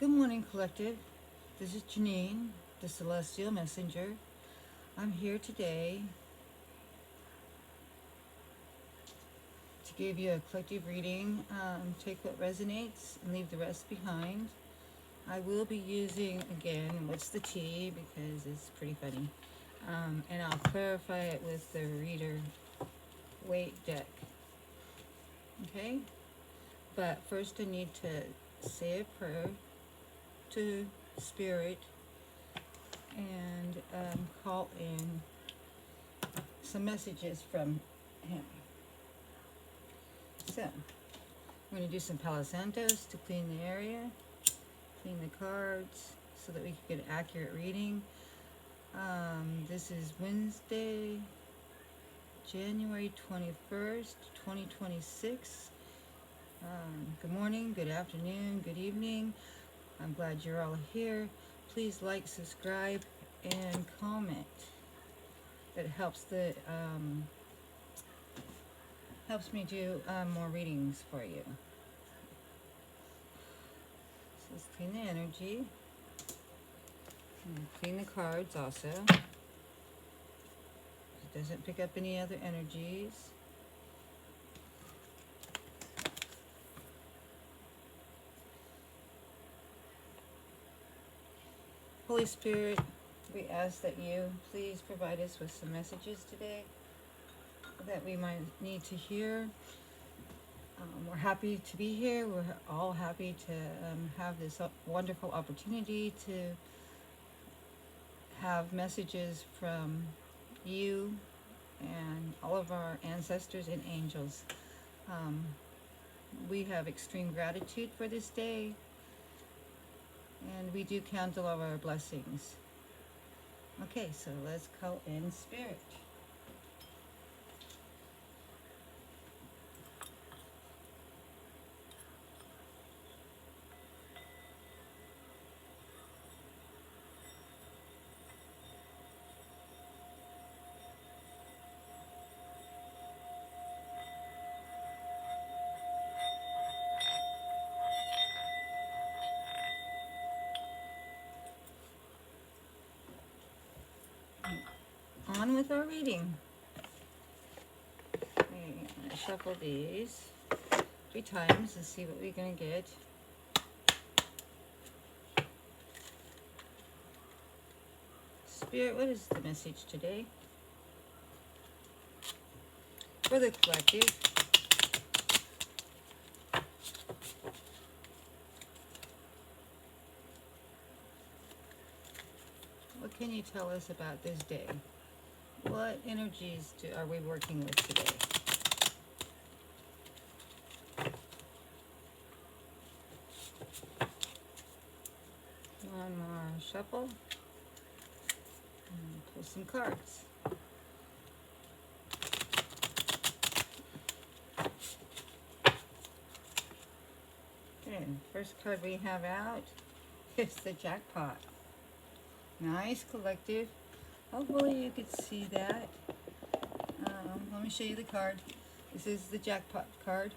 Good morning, Collective. This is Janine, the Celestial Messenger. I'm here today to give you a collective reading. Take what resonates and leave the rest behind. I will be using, again, what's the tea, because it's pretty funny. And I'll clarify it with the Reader Waite deck. Okay? But first I need to say a prayer to Spirit and call in some messages from him. So, we're going to do some Palo Santos to clean the area, clean the cards, so that we can get an accurate reading. This is Wednesday, January 21st, 2026. Good morning, good afternoon, good evening. I'm glad you're all here. Please like, subscribe, and comment. That helps helps me do more readings for you. So let's clean the energy. And clean the cards also. It doesn't pick up any other energies. Holy Spirit, we ask that you please provide us with some messages today that we might need to hear. We're happy to be here. We're all happy to have this wonderful opportunity to have messages from you and all of our ancestors and angels. We have extreme gratitude for this day, and we do count all of our blessings. Okay, so let's call in Spirit. On with our reading. Okay, I'm going to shuffle these 3 times and see what we're going to get. Spirit, what is the message today for the collective? What can you tell us about this day? What energies are we working with today? One more shuffle. And pull some cards. Okay, first card we have out is the jackpot. Nice, collective. Hopefully you could see that. Let me show you the card. This is the jackpot card.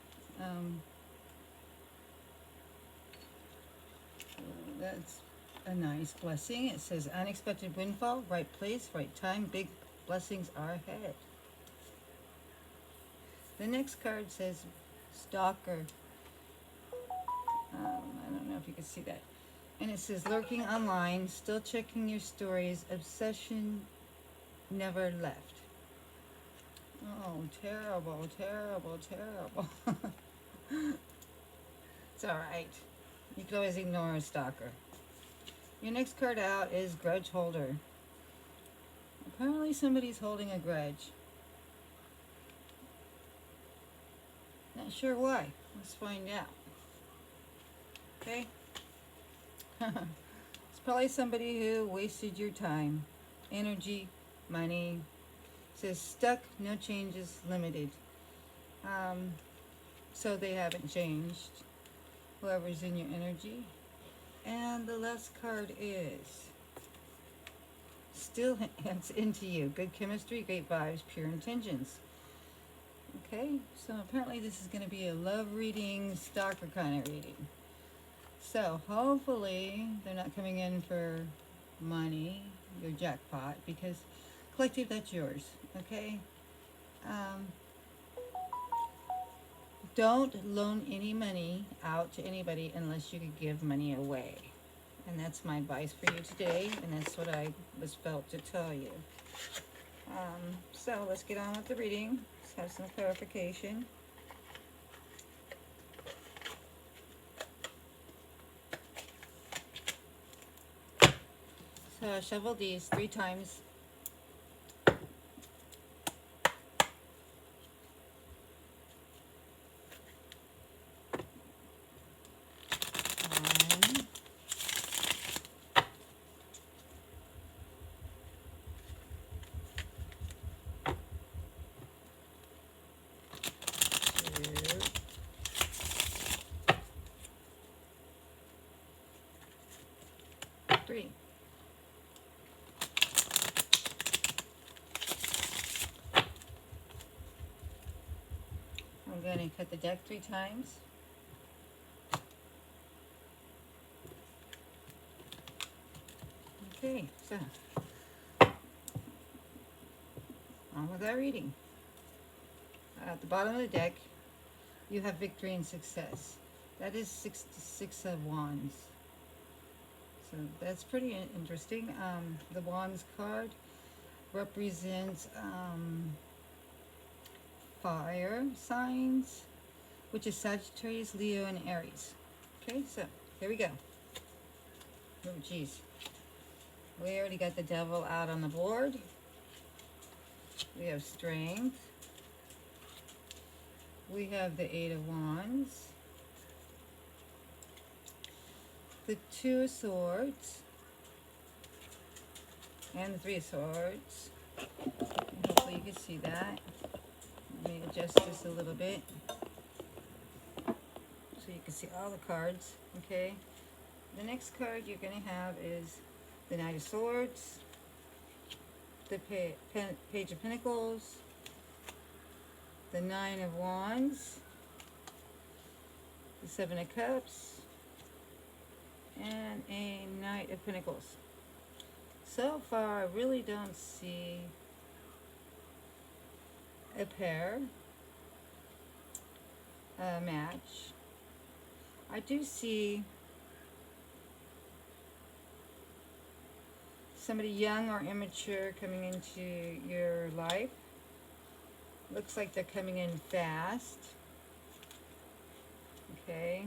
That's a nice blessing. It says unexpected windfall, right place, right time, big blessings are ahead. The next card says stalker. I don't know if you can see that. And it says lurking online, still checking your stories, obsession never left. Oh, terrible, terrible, terrible. It's all right. You can always ignore a stalker. Your next card out is grudge holder. Apparently somebody's holding a grudge. Not sure why. Let's find out. Okay? It's probably somebody who wasted your time, energy, money. It says stuck, no changes, limited. So they haven't changed. Whoever's in your energy. And the last card is still it's into you. Good chemistry, great vibes, pure intentions. Okay, so apparently this is going to be a love reading, stalker kind of reading. So hopefully they're not coming in for money, your jackpot, because collective, that's yours. Okay. Um, don't loan any money out to anybody unless you could give money away. And that's my advice for you today, and that's what I was felt to tell you. So let's get on with the reading. Let's have some clarification. So I shuffle these 3 times. One, two, 3. I'm going to cut the deck 3 times. Okay, so on with our reading. At the bottom of the deck, you have victory and success. That is six of wands. So that's pretty interesting. The wands card represents fire signs, which is Sagittarius, Leo, and Aries. Okay, so here we go. Oh, geez. We already got the devil out on the board. We have strength. We have the 8 of wands. The 2 of swords. And the 3 of swords. Hopefully you can see that. Let me adjust this a little bit so you can see all the cards. Okay. The next card you're going to have is the Knight of Swords, the Page of Pentacles, the 9 of Wands, the 7 of Cups, and a Knight of Pentacles. So far, I really don't see a pair, a match. I do see somebody young or immature coming into your life. Looks like they're coming in fast. Okay.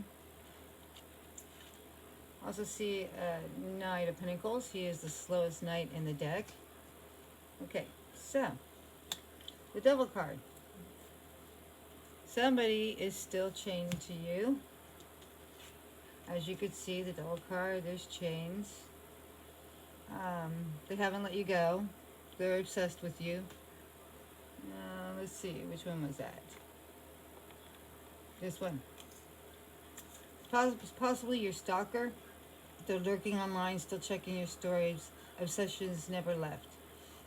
Also see a Knight of Pentacles. He is the slowest knight in the deck. Okay, so the Devil card. Somebody is still chained to you. As you could see, the Devil card, there's chains. They haven't let you go. They're obsessed with you. Let's see, which one was that? This one. Possibly your stalker. They're lurking online, still checking your stories. Obsessions never left.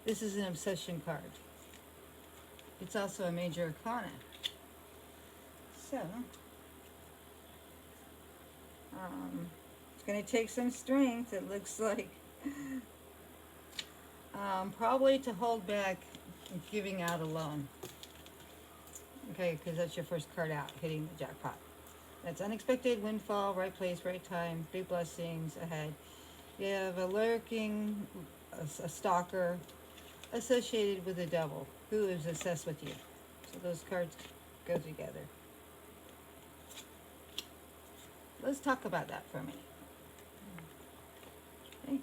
This is an obsession card. It's also a major arcana. So, it's going to take some strength, it looks like. Probably to hold back giving out a loan. Okay, because that's your first card out, hitting the jackpot. That's unexpected windfall, right place, right time, big blessings ahead. You have a lurking, a stalker associated with the devil who is obsessed with you. So those cards go together. Let's talk about that for a minute. Okay.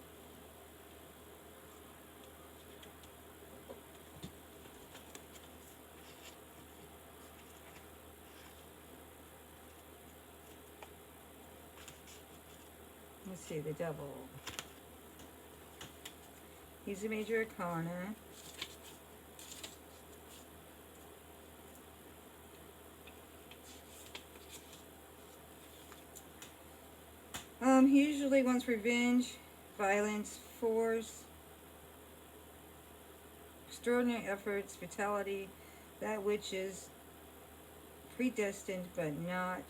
Let's see, the devil. He's a major arcana. He usually wants revenge, violence, force, extraordinary efforts, vitality, that which is predestined but not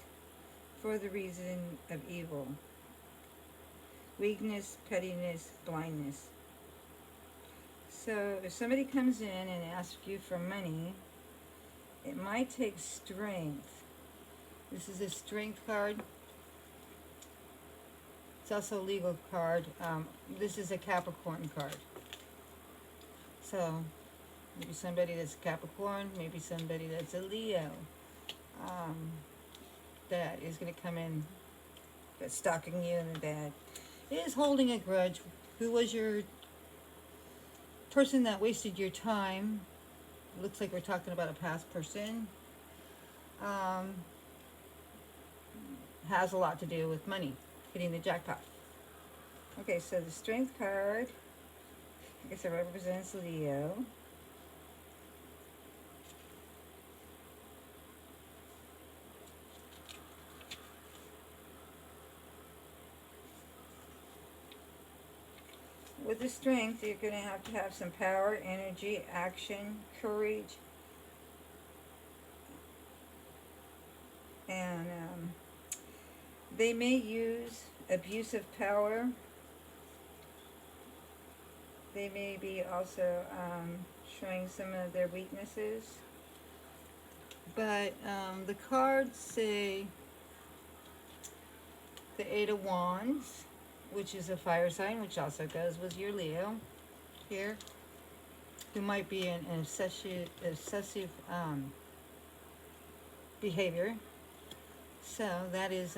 for the reason of evil, weakness, pettiness, blindness. So if somebody comes in and asks you for money, it might take strength. This is a strength card. It's also a legal card. This is a Capricorn card. So maybe somebody that's Capricorn, maybe somebody that's a Leo, that is going to come in, that's stalking you, and that is holding a grudge. Who was your person that wasted your time? Looks like we're talking about a past person. Has a lot to do with money, hitting the jackpot. Okay, so the strength card, I guess it represents Leo. With the strength, you're going to have some power, energy, action, courage, and they may use abusive power. They may be also showing some of their weaknesses. But the cards say the Eight of Wands, which is a fire sign, which also goes with your Leo here, who might be an obsessive behavior. So that is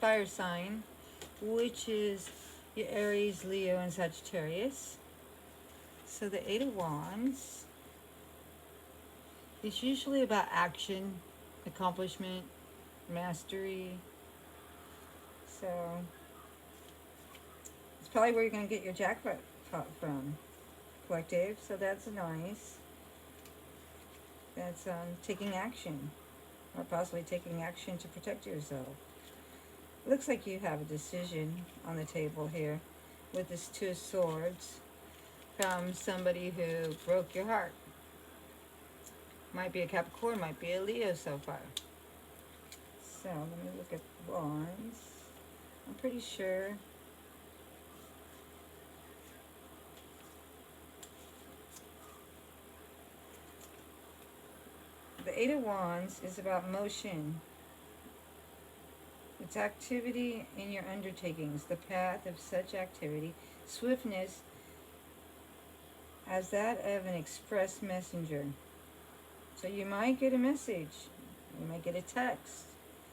fire sign, which is your Aries, Leo, and Sagittarius. So the Eight of Wands is usually about action, accomplishment, mastery. So it's probably where you're going to get your jackpot from, collective. So that's nice. That's taking action, or possibly taking action to protect yourself. Looks like you have a decision on the table here with this Two of Swords from somebody who broke your heart. Might be a Capricorn, might be a Leo so far. So let me look at Wands. I'm pretty sure the Eight of Wands is about motion. It's activity in your undertakings, the path of such activity, swiftness as that of an express messenger. So you might get a message, you might get a text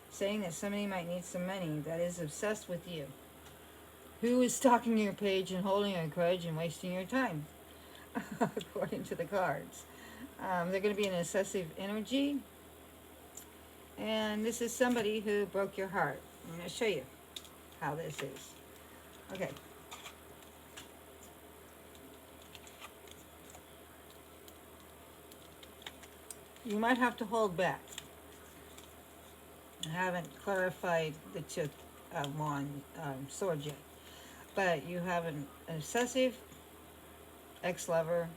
saying that somebody might need some money that is obsessed with you, who is stalking your page and holding a grudge and wasting your time, according to the cards. They're going to be an obsessive energy. And this is somebody who broke your heart. I'm going to show you how this is. Okay. You might have to hold back. I haven't clarified the Two of Swords yet. But you have an obsessive ex-lover,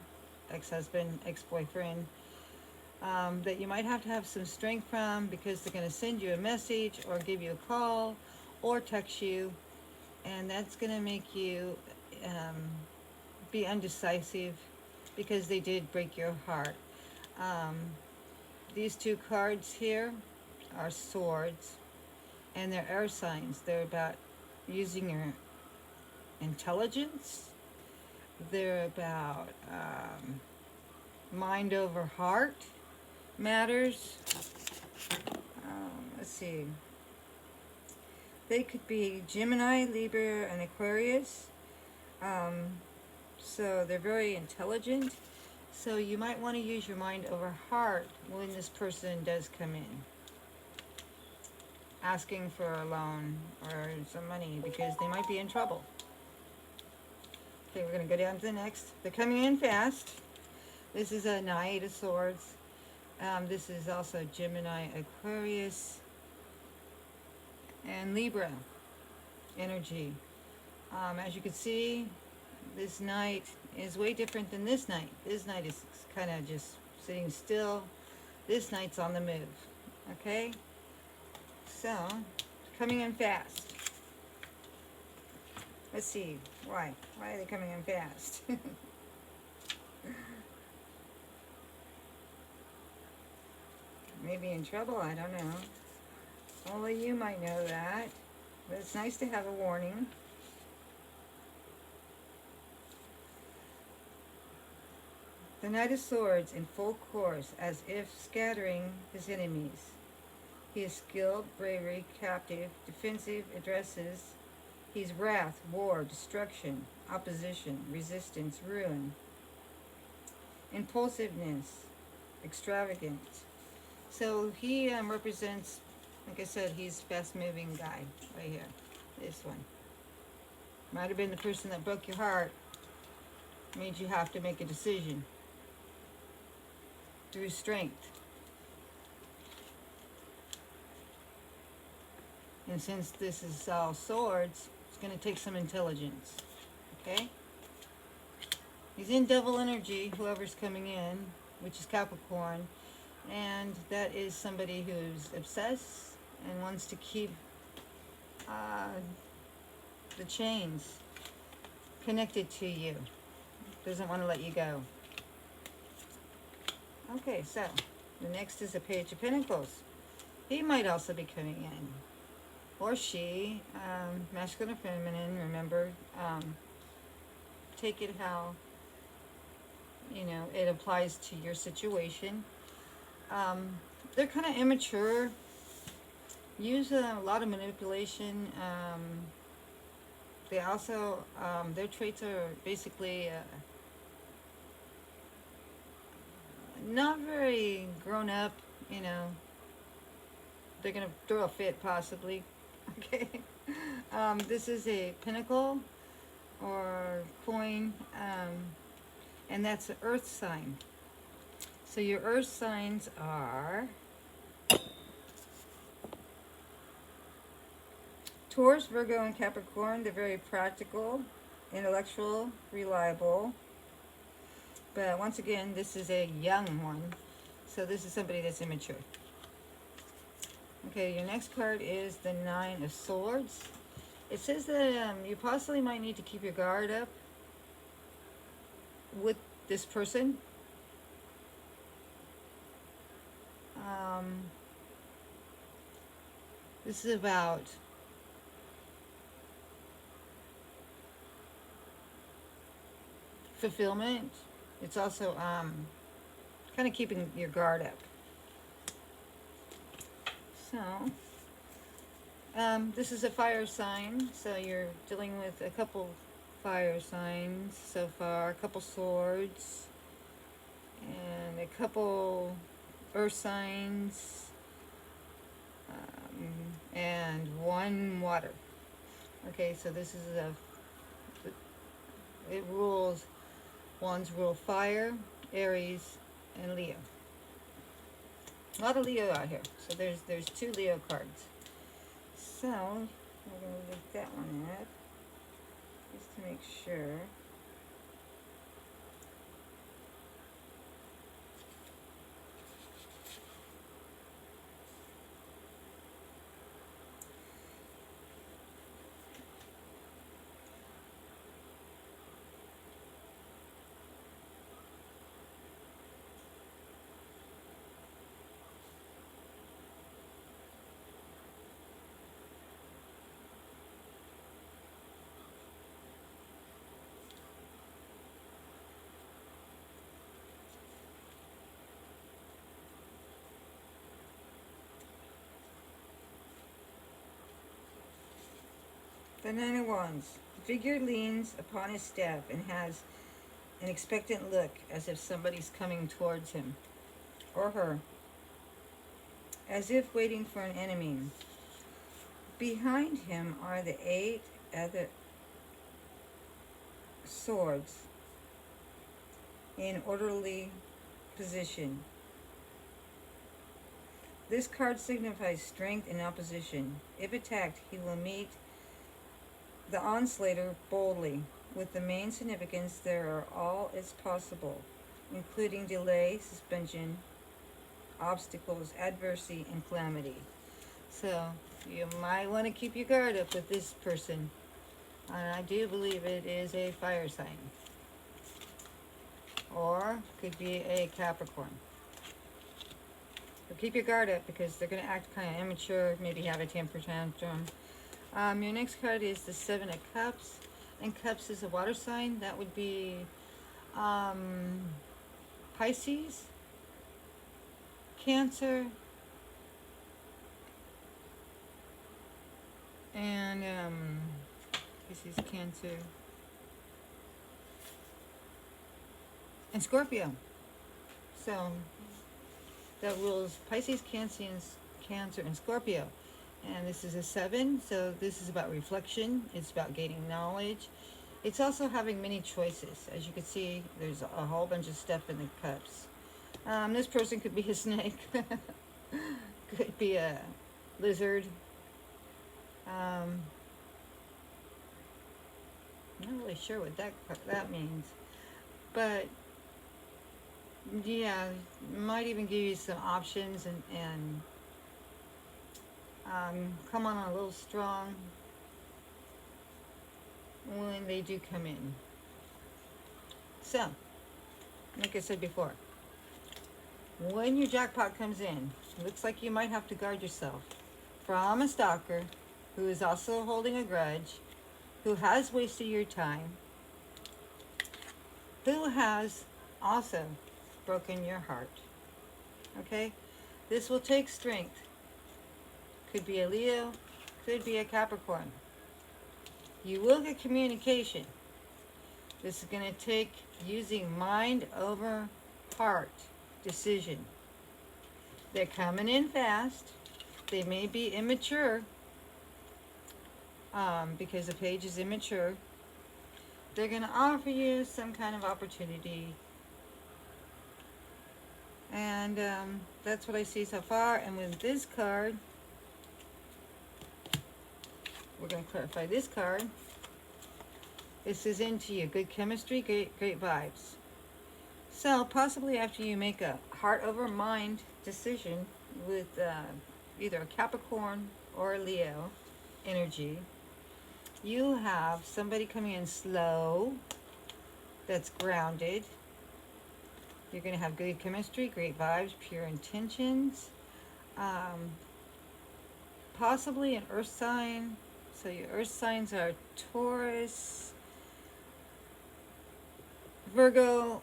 ex-husband, ex-boyfriend, that you might have some strength from, because they're going to send you a message or give you a call or text you, and that's going to make you be undecisive because they did break your heart. These two cards here are swords, and they're air signs. They're about using your intelligence. They're about mind over heart matters. Let's see. They could be Gemini, Libra, and Aquarius. So they're very intelligent. So you might want to use your mind over heart when this person does come in, asking for a loan or some money, because they might be in trouble. Okay, we're going to go down to the next. They're coming in fast. This is a Knight of Swords. This is also Gemini, Aquarius, and Libra energy. As you can see, this Knight is way different than this Knight. This Knight is kind of just sitting still. This Knight's on the move. Okay? So, coming in fast. Let's see, why? Why are they coming in fast? Maybe in trouble, I don't know. Only you might know that. But it's nice to have a warning. The Knight of Swords in full course, as if scattering his enemies. He is skilled, bravery, captive, defensive, addresses. He's wrath, war, destruction, opposition, resistance, ruin. Impulsiveness, extravagant. So he represents, like I said, he's fast-moving guy right here. This one. Might have been the person that broke your heart. Made you have to make a decision. Through strength. And since this is all swords, it's going to take some intelligence. Okay? He's in devil energy, whoever's coming in, which is Capricorn. And that is somebody who's obsessed and wants to keep the chains connected to you. Doesn't want to let you go. Okay, so the next is a Page of Pentacles. He might also be coming in. Or she, masculine or feminine, remember, take it how, you know, it applies to your situation. They're kind of immature, use a lot of manipulation. They also, their traits are basically not very grown up, you know. They're going to throw a fit possibly. Okay. This is a pentacle or coin, and that's an earth sign. So your earth signs are Taurus, Virgo, and Capricorn. They're very practical, intellectual, reliable. But once again, this is a young one. So this is somebody that's immature. Okay, your next card is the Nine of Swords. It says that you possibly might need to keep your guard up with this person. This is about fulfillment. It's also kind of keeping your guard up. So, this is a fire sign, so you're dealing with a couple fire signs so far, a couple swords, and a couple earth signs, and one water. Okay, so this is it rules, ones rule fire, Aries, and Leo. A lot of Leo out here. So there's two Leo cards. So we're going to look that one up just to make sure. The Nine of Wands. The figure leans upon his staff and has an expectant look as if somebody's coming towards him or her, as if waiting for an enemy. Behind him are the 8 other swords in orderly position. This card signifies strength in opposition. If attacked, he will meet the onslater boldly. With the main significance, there are all is possible, including delay, suspension, obstacles, adversity, and calamity. So You might want to keep your guard up with this person. And I do believe it is a fire sign. Or could be a Capricorn. But keep your guard up because they're going to act kind of immature, maybe have a temper tantrum. Your next card is the Seven of Cups. And Cups is a water sign. That would be Pisces, Cancer, and Pisces, Cancer, and Scorpio. So that rules Pisces, Cancer, and Scorpio. And this is a 7, so this is about reflection. It's about gaining knowledge. It's also having many choices. As you can see, there's a whole bunch of stuff in the cups. This person could be a snake. Could be a lizard. I'm not really sure what that means. But yeah, might even give you some options and come on a little strong when they do come in. So, like I said before, when your jackpot comes in, it looks like you might have to guard yourself from a stalker who is also holding a grudge, who has wasted your time, who has also broken your heart. Okay? This will take strength. Could be a Leo, could be a Capricorn. You will get communication. This is going to take using mind over heart decision. They're coming in fast. They may be immature because the page is immature. They're going to offer you some kind of opportunity. And that's what I see so far. And with this card, we're going to clarify this card. This is into you. Good chemistry, great vibes. So possibly after you make a heart over mind decision with either a Capricorn or a Leo energy, you have somebody coming in slow, that's grounded. You're going to have good chemistry, great vibes, pure intentions. Possibly an earth sign. So your earth signs are Taurus, Virgo,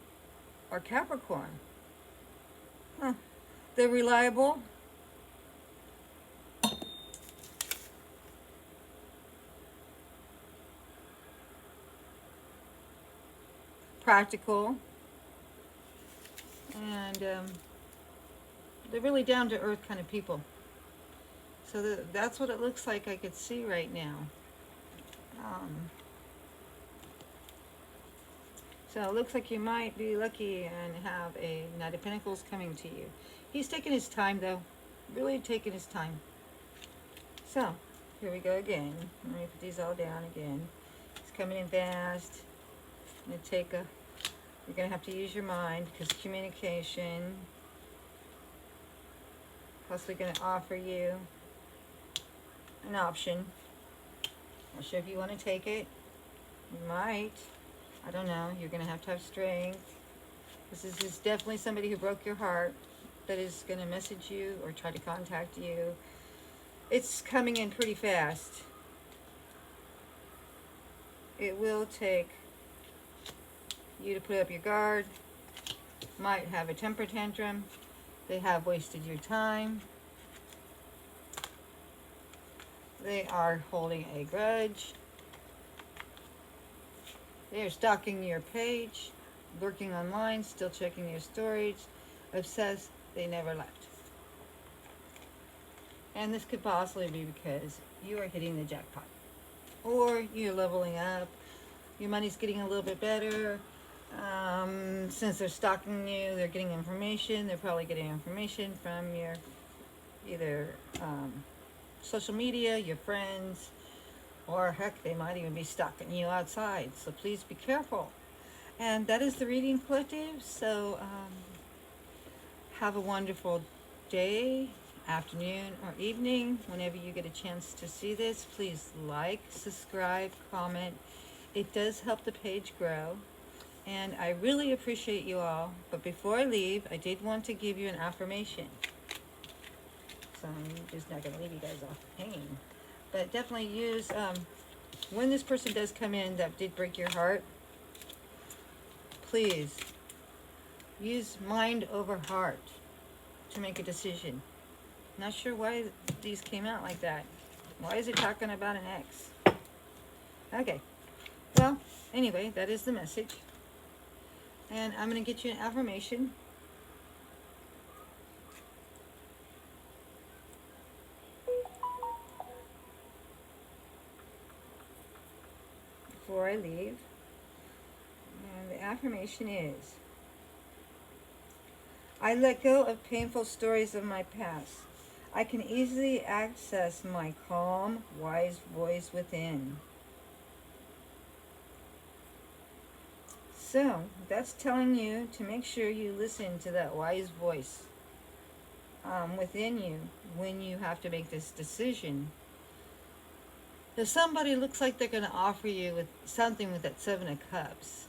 or Capricorn. They're reliable. Practical. And they're really down to earth kind of people. So that's what it looks like I could see right now. So it looks like you might be lucky and have a Knight of Pentacles coming to you. He's taking his time though, really taking his time. So here we go again. Let me put these all down again. He's coming in fast. You're gonna have to use your mind because communication. Possibly gonna offer you an option. Not sure if you want to take it. You might. I don't know. You're going to have strength. This is definitely somebody who broke your heart that is going to message you or try to contact you. It's coming in pretty fast. It will take you to put up your guard. Might have a temper tantrum. They have wasted your time. They are holding a grudge. They are stalking your page, lurking online, still checking your storage, obsessed, they never left. And this could possibly be because you are hitting the jackpot. Or you're leveling up, your money's getting a little bit better. Since they're stalking you, they're getting information. They're probably getting information from your either social media, your friends, or heck, they might even be stalking you outside. So please be careful. And that is the reading, collective. So have a wonderful day afternoon, or evening. Whenever you get a chance to see this, please like, subscribe, comment. It does help the page grow. And I really appreciate you all. But before I leave, I did want to give you an affirmation. So I'm just not going to leave you guys off hanging. But definitely use, when this person does come in that did break your heart, please use mind over heart to make a decision. Not sure why these came out like that. Why is it talking about an ex? Okay. Well, anyway, that is the message. And I'm going to get you an affirmation. Before I leave. And the affirmation is, I let go of painful stories of my past. I can easily access my calm, wise voice within. So, that's telling you to make sure you listen to that wise voice within you when you have to make this decision. If somebody looks like they're going to offer you with something with that Seven of Cups,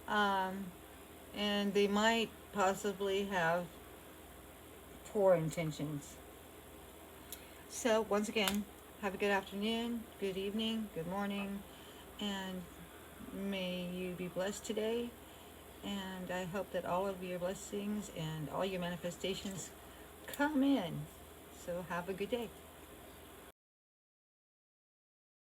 and they might possibly have poor intentions. So, once again, have a good afternoon, good evening, good morning, and may you be blessed today. And I hope that all of your blessings and all your manifestations come in. So, have a good day.